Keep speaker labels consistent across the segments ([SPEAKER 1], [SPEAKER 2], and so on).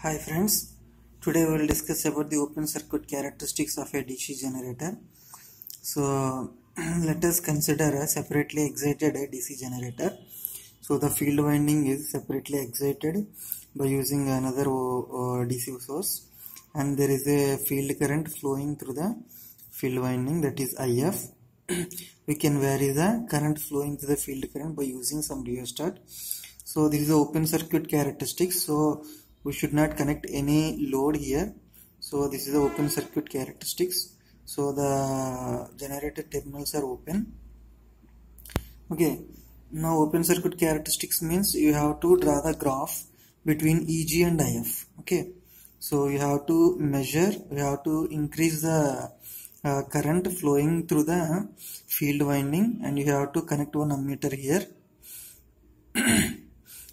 [SPEAKER 1] Hi friends, today we will discuss about the open circuit characteristics of a DC generator. So let us consider a separately excited DC generator. So the field winding is separately excited by using another DC source, and there is a field current flowing through the field winding, that is IF. We can vary the current flowing through the field current by using some rheostat. So this is the open circuit characteristics, so we should not connect any load here. So this is the open circuit characteristics. So the generator terminals are open. Okay, now open circuit characteristics means you have to draw the graph between EG and IF. Okay, so you have to measure, you have to increase the current flowing through the field winding, and you have to connect one ammeter here.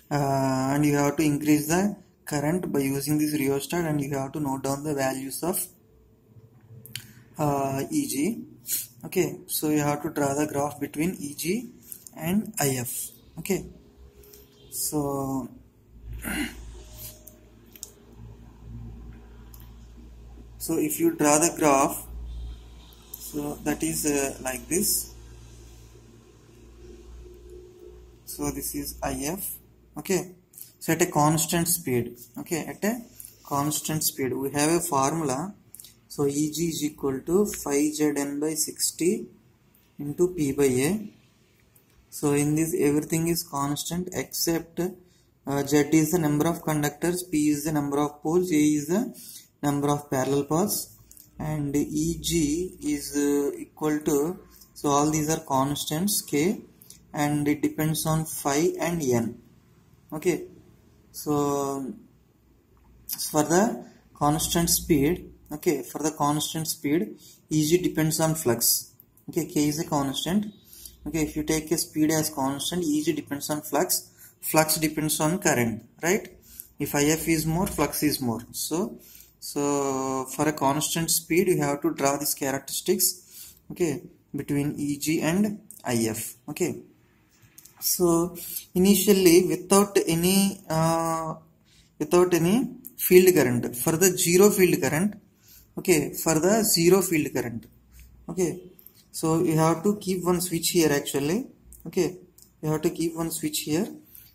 [SPEAKER 1] And you have to increase the current by using this rheostat, and you have to note down the values of EG. Okay, so you have to draw the graph between EG and IF. Okay, so if you draw the graph, so that is like this. So this is IF. Okay, so at a constant speed, okay, at a constant speed we have a formula. So EG is equal to 5Zn by 60 into P by A. So in this everything is constant except Z is the number of conductors, P is the number of poles, A is the number of parallel paths, and EG is equal to, so all these are constants K, and it depends on phi and N. Okay, so for the constant speed, okay, for the constant speed, EG depends on flux. Okay, K is a constant. Okay, if you take a speed as constant, EG depends on flux. Flux depends on current, right? If IF is more, flux is more. So for a constant speed, you have to draw these characteristics, okay, between EG and IF. Okay. So initially without any field current, for the zero field current, okay, for the zero field current, okay, so you have to keep one switch here actually. Okay, you have to keep one switch here.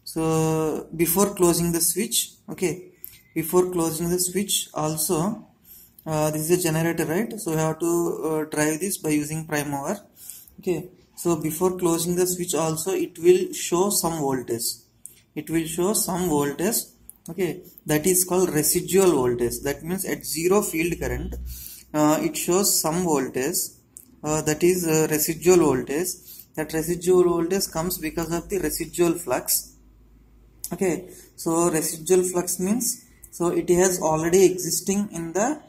[SPEAKER 1] So before closing the switch, okay, before closing the switch also, this is a generator, right? So you have to drive this by using prime mover. Okay, so before closing the switch also it will show some voltage. It will show some voltage. Okay, that is called residual voltage. That means at zero field current, it shows some voltage. That is residual voltage. That residual voltage comes because of the residual flux. Okay, so residual flux means, so it has already existing in the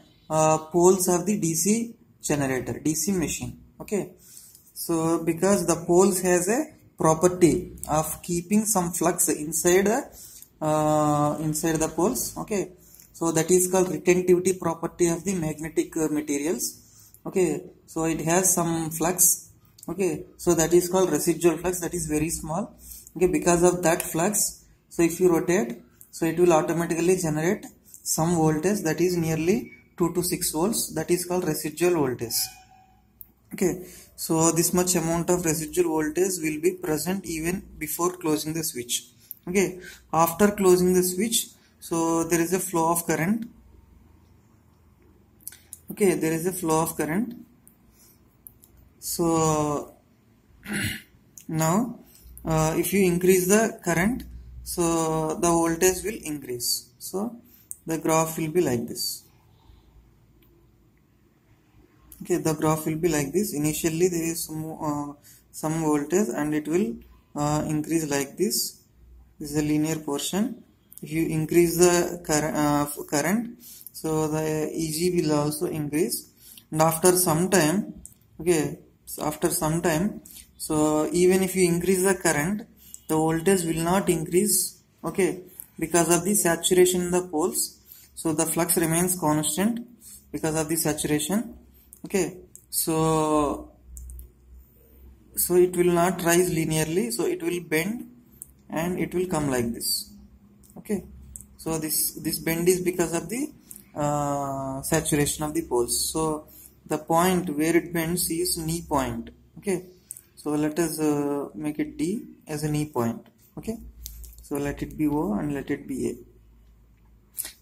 [SPEAKER 1] poles of the DC generator, DC machine. Okay, so because the poles has a property of keeping some flux inside the poles. Okay, so that is called retentivity property of the magnetic materials. Okay, so it has some flux. Okay, so that is called residual flux, that is very small. Okay, because of that flux, so if you rotate, so it will automatically generate some voltage that is nearly 2 to 6 volts. That is called residual voltage. Okay, so this much amount of residual voltage will be present even before closing the switch. Okay, after closing the switch, so there is a flow of current. Okay, there is a flow of current. So now if you increase the current, so the voltage will increase. So the graph will be like this. Okay, the graph will be like this. Initially there is some voltage and it will increase like this. This is a linear portion. If you increase the current, so the EG will also increase, and after some time, okay, so after some time, so even if you increase the current, the voltage will not increase. Okay, because of the saturation in the poles, so the flux remains constant because of the saturation. Okay, so it will not rise linearly, so it will bend and it will come like this. Okay, So this bend is because of the saturation of the poles. So the point where it bends is knee point. Okay, so let us make it D as a knee point. Okay, so let it be O and let it be A.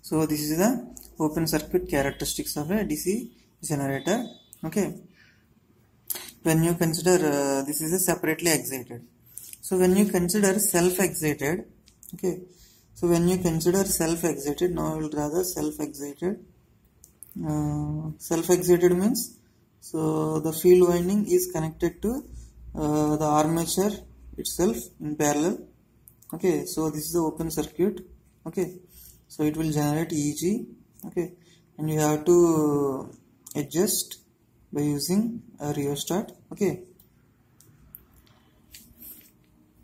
[SPEAKER 1] So this is the open circuit characteristics of a DC generator. Okay, when you consider this is a separately excited. So when you consider self-excited, okay, so when you consider self-excited, now I will draw the self-excited. Self-excited means, so the field winding is connected to the armature itself in parallel. Okay, so this is the open circuit. Okay, so it will generate EG. Okay, and you have to adjust by using a rheostat. Okay,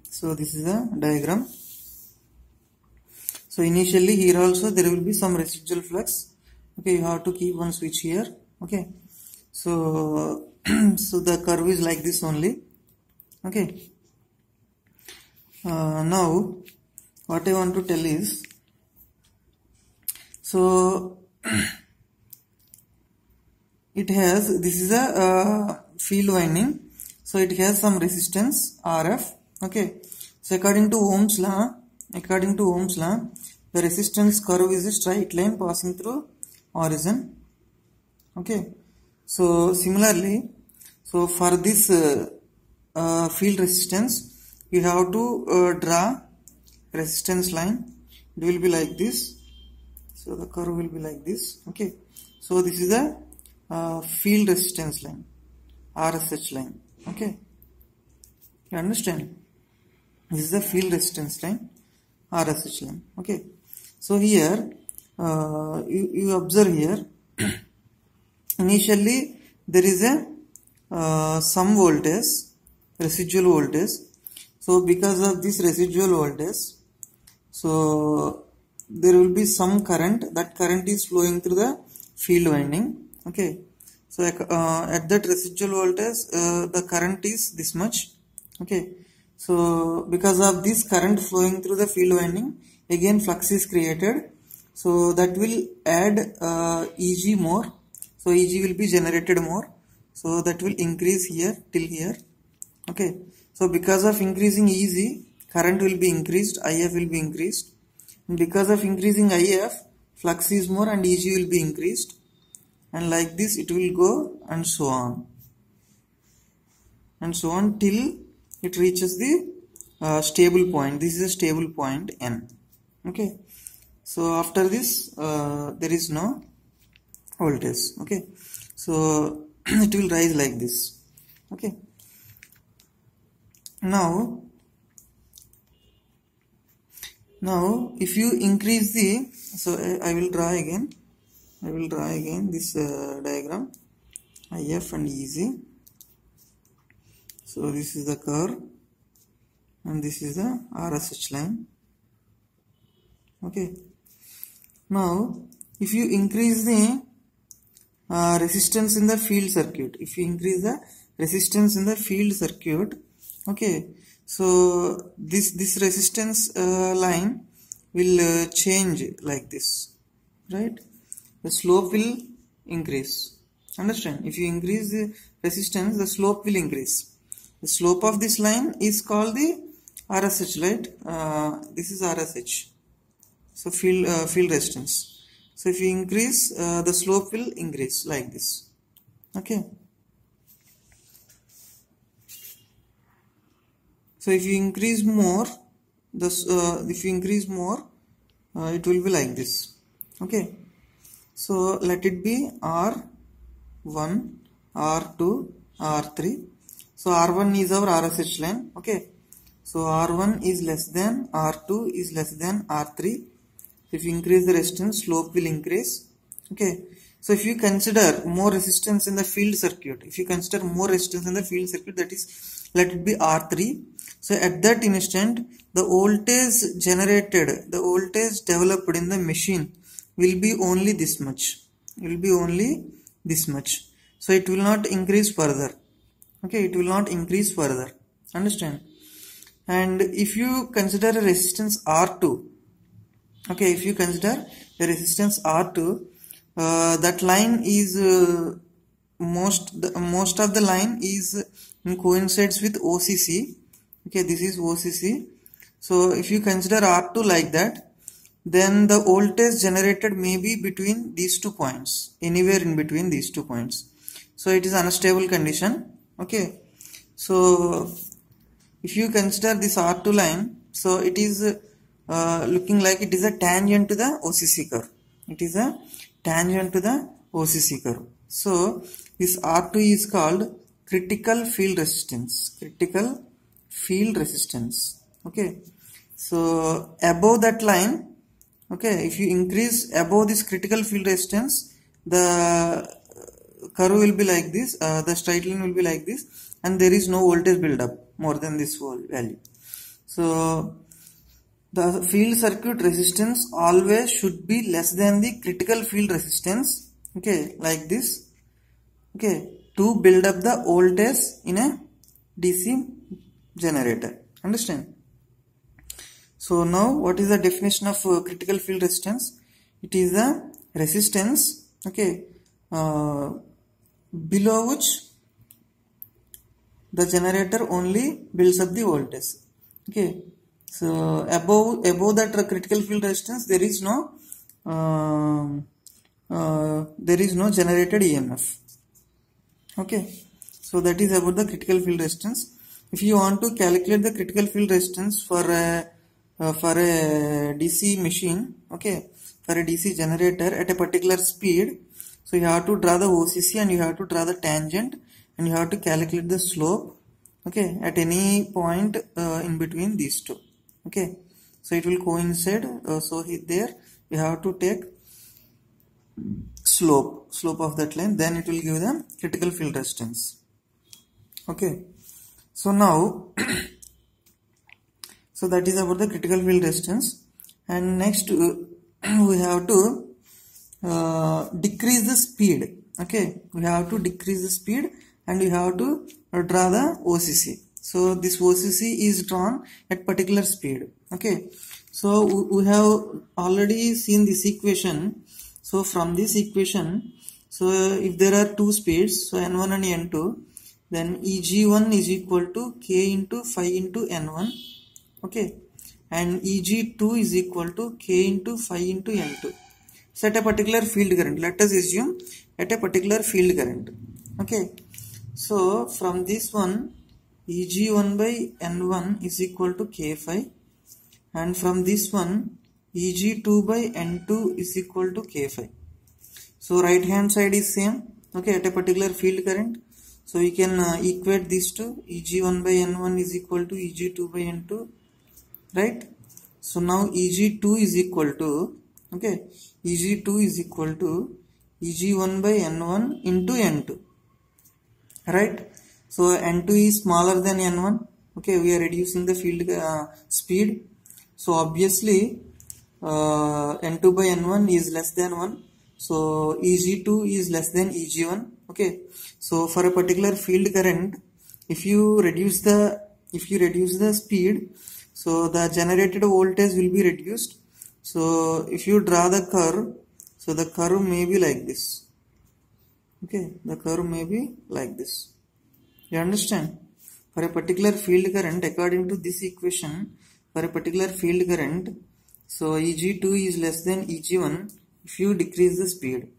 [SPEAKER 1] so this is the diagram. So initially here also there will be some residual flux. Okay, you have to keep one switch here. Okay, so so the curve is like this only. Okay, now what I want to tell is, so it has, this is a field winding, so it has some resistance RF. Okay, so according to Ohm's law, the resistance curve is a straight line passing through origin. Okay, so similarly, so for this field resistance, you have to draw resistance line. It will be like this. So the curve will be like this. Okay, so this is the field resistance line, RSH line. Okay, you understand? This is the field resistance line, RSH line. Okay, so here you observe here initially there is a some voltage, residual voltage. So because of this residual voltage, so there will be some current. That current is flowing through the field winding. Okay, so at that residual voltage the current is this much. Okay, so because of this current flowing through the field winding, again flux is created. So that will add EG more. So EG will be generated more. So that will increase here till here. Okay, so because of increasing EG, current will be increased, IF will be increased. And because of increasing IF, flux is more and EG will be increased. And like this it will go and so on. And so on till it reaches the stable point. This is a stable point N. Okay, so after this there is no voltage. Okay, so it will rise like this. Okay, now if you increase the, so I will draw again this diagram, IF and EG. So this is the curve and this is the RSH line. Okay, now if you increase the resistance in the field circuit, okay, so this resistance line will change like this, right? The slope will increase. Understand? If you increase the resistance, the slope will increase. The slope of this line is called the RSH, right? This is RSH. So field resistance. So if you increase, the slope will increase like this. Okay. So if you increase more, it will be like this. Okay. So let it be R1, R2, R3. So R1 is our RSH line. Okay. So R1 is less than, R2 is less than R3. If you increase the resistance, slope will increase. Okay. So if you consider more resistance in the field circuit, that is, let it be R3. So at that instant, the voltage generated, the voltage developed in the machine will be only this much. So it will not increase further. Okay, it will not increase further. Understand? And if you consider a resistance R2, Okay, if you consider the resistance R2, that line is most of the line is coincides with OCC. Okay, this is OCC. So if you consider R2 like that, then the voltage generated may be between these 2 points, anywhere in between these 2 points. So it is unstable condition. Okay, so if you consider this R2 line, so it is looking like it is a tangent to the OCC curve. It is a tangent to the OCC curve. So this R2 is called critical field resistance. Critical field resistance. Okay, so above that line, okay, if you increase above this critical field resistance, the curve will be like this, the straight line will be like this, and there is no voltage build up more than this value. So the field circuit resistance always should be less than the critical field resistance, okay, like this, okay, to build up the voltage in a DC generator. Understand? So now what is the definition of critical field resistance? It is the resistance, okay, below which the generator only builds up the voltage. Okay, so above that critical field resistance there is no generated EMF. Okay, so that is about the critical field resistance. If you want to calculate the critical field resistance for a DC machine, okay, for a DC generator at a particular speed, so you have to draw the OCC and you have to draw the tangent and you have to calculate the slope, okay, at any point in between these two. Okay, so it will coincide. So there you have to take slope of that line, then it will give the critical field resistance. Okay, so now so that is about the critical field resistance. And next we have to decrease the speed. Okay, we have to decrease the speed and we have to draw the OCC. So this OCC is drawn at particular speed. Okay, so we have already seen this equation. So from this equation, so if there are two speeds, so N1 and N2, then Eg1 is equal to K into phi into N1. Okay, and Eg2 is equal to K into phi into N2. So at a particular field current, let us assume at a particular field current. Okay, so from this one, Eg1 by N1 is equal to K phi, and from this one, Eg2 by N2 is equal to K phi. So right hand side is same, okay, at a particular field current. So we can equate these two. Eg1 by N1 is equal to Eg2 by N2, right? So now Eg2 is equal to, okay, Eg2 is equal to Eg1 by N1 into N2, right? So N2 is smaller than N1. Okay, we are reducing the field speed. So obviously N2 by N1 is less than 1. So Eg2 is less than Eg1. Okay, so for a particular field current, if you reduce the speed, so the generated voltage will be reduced. So if you draw the curve, so the curve may be like this. Okay, the curve may be like this. You understand? For a particular field current, according to this equation, for a particular field current, so Eg2 is less than Eg1 if you decrease the speed.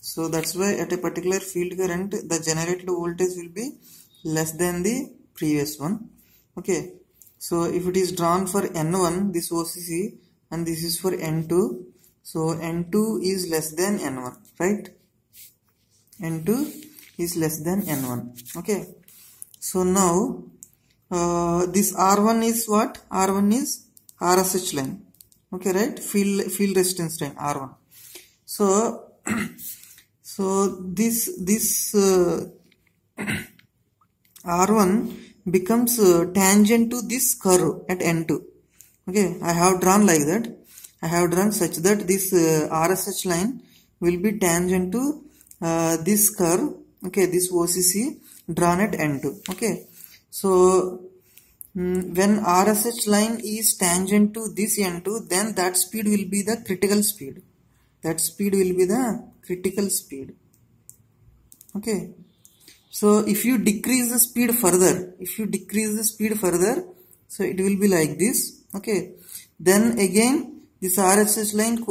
[SPEAKER 1] So that's why at a particular field current, the generated voltage will be less than the previous one. Okay, so if it is drawn for N1, this OCC, and this is for N2, so N2 is less than N1, right? N2 is less than N1. Okay, so now this R1 is what? R1 is RSH line. Okay, right? Field resistance line R1. So this R1 becomes tangent to this curve at N2. Okay, I have drawn like that. I have drawn such that this RSH line will be tangent to this curve. Okay, this OCC drawn at N2. Okay, so when RSH line is tangent to this N2, then that speed will be the critical speed. That speed will be the critical speed. Okay. So if you decrease the speed further, so it will be like this. Okay. Then again, this RSH line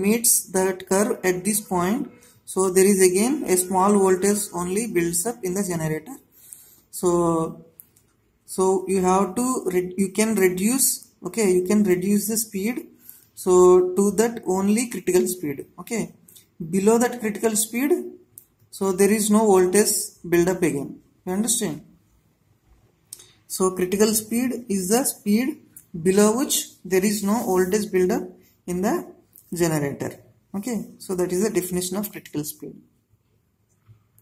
[SPEAKER 1] meets that curve at this point. So there is again a small voltage only builds up in the generator. So you have to you can reduce the speed so to that only critical speed. Okay, below that critical speed, so there is no voltage build up again. You understand? So critical speed is the speed below which there is no voltage build up in the generator. Okay, so that is the definition of critical speed.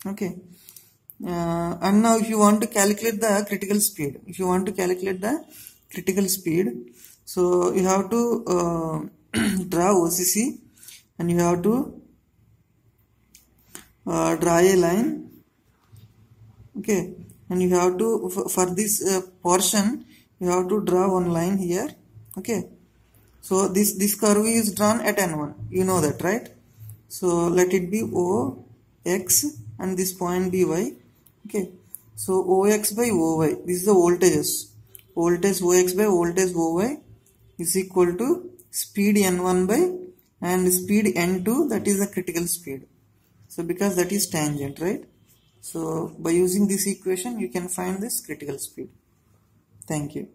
[SPEAKER 1] Okay. And now if you want to calculate the critical speed, so you have to draw OCC, and you have to draw a line. Okay, and you have to for this portion you have to draw one line here. Okay, so this curve is drawn at N1, you know that, right? So let it be OX and this point be Y. Okay, so OX by OY, this is the voltages. Voltage OX by voltage OY is equal to speed N1 by and speed N2, that is the critical speed. So because that is tangent, right? So by using this equation you can find this critical speed. Thank you.